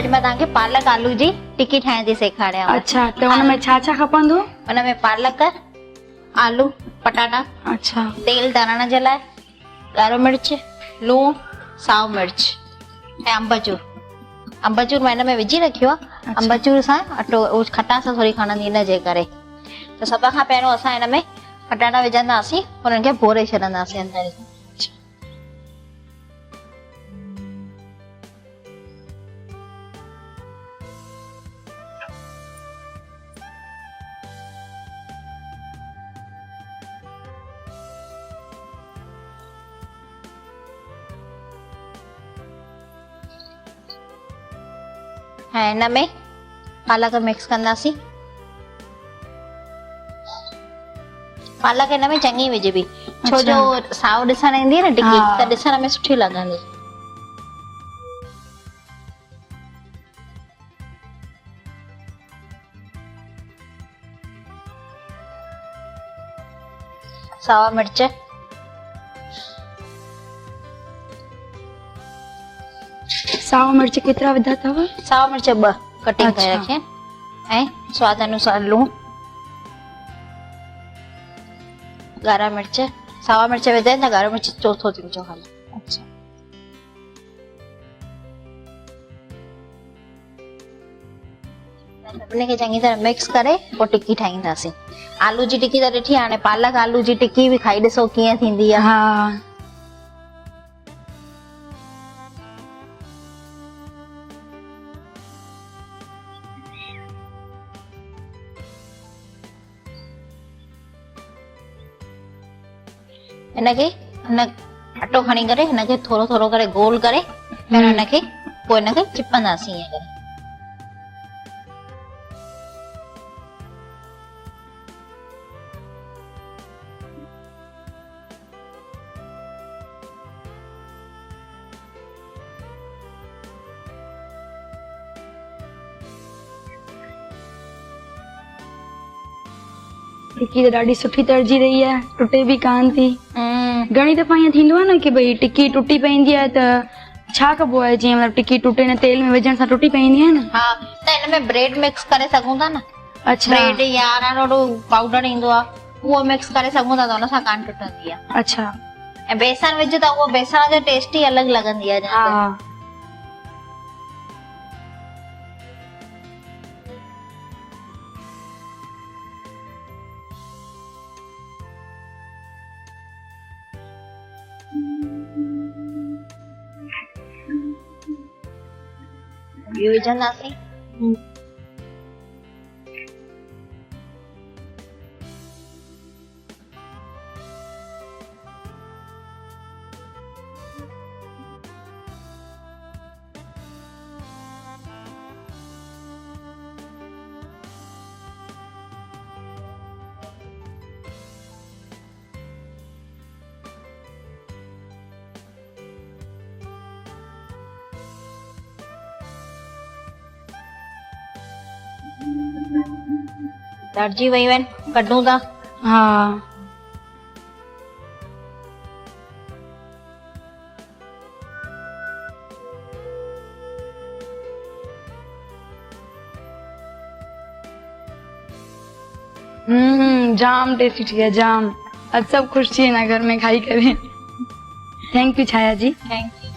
अज मैं तव्हांखे पालक आलू जी टिक्की ठाहिण थी सेखारियां। अच्छा, तो उनमें छा छा खपंदो? उनमें पालक, आलू, पटाटा, अच्छा, तेल तरण जे लाइ, ॻाढ़ो मिर्च, लूण, साओ मिर्च ऐं अम्बचूर। अम्बचूर मैं हिन में विझी रखियो आहे। अम्बचूर सां अटो खटास थोड़ी खणंदी इन जे करे। त सभ खां पहिरियों असां हिन में पटाटा विझंदासीं, उन्हनि खे भोरे छॾंदासीं अंदरि। ऐं हिन में पालक मिक्स कंदासीं। पालक हिन में चङी विझबी, छो जो साओ ॾिसण ईंदी आहे न टिक्की, त ॾिसण में सुठी लॻंदी। सावा मिर्च, साओ मिर्च केतिरा विधा अथव? सावा मिर्च 2 कटिंग करे रखे ऐं स्वाद अनुसार लूण, ॻाढ़ा मिर्च। सावा मिर्च विधे त ॻाढ़ो मिर्च चौथो थी विझो खाली। अच्छा, सभिनी खे चङी तरह मिक्स करे पोइ टिक्की ठाहींदासीं। आलू जी टिक्की त ॾिठी, हाणे पालक आलू जी टिक्की बि खाई ॾिसो कीअं थींदी आहे। हाँ, हिनखे अटो खणी करे हिनखे थोरो थोरो करे गोल करे पहिरियों हिनखे पोइ हिनखे चिपंदासीं ईअं करे। टिक्की तो ॾाढी सुठी तरजी रही है, टुटे भी कान थी। घणी दफ़ा ईअं थींदो आहे न कि भई टिक्की टुटी पवंदी आहे त छा कबो आहे, जीअं मतलब टिक्की टुटे न, तेल में विझण सां टुटी पवंदी आहे न। हाँ, त हिन में ब्रेड मिक्स करे सघूं था न। अच्छा, ब्रेड या अरारोट पाउडर ईंदो आहे, उहो मिक्स करे सघूं था त उन सां कान टुटंदी आहे। अच्छा, ऐं बेसन विझ त उहो बेसण जो टेस्ट ई अलॻि लॻंदी आहे। हाँ, इहो विझंदासीं। दर्जी वयूं आहिनि, कढूं था। हाँ, जाम टेस्टी थी है, जाम। अब सब खुश थी है ना घर में खाई करे। Thank you Chhaya ji. Thank you.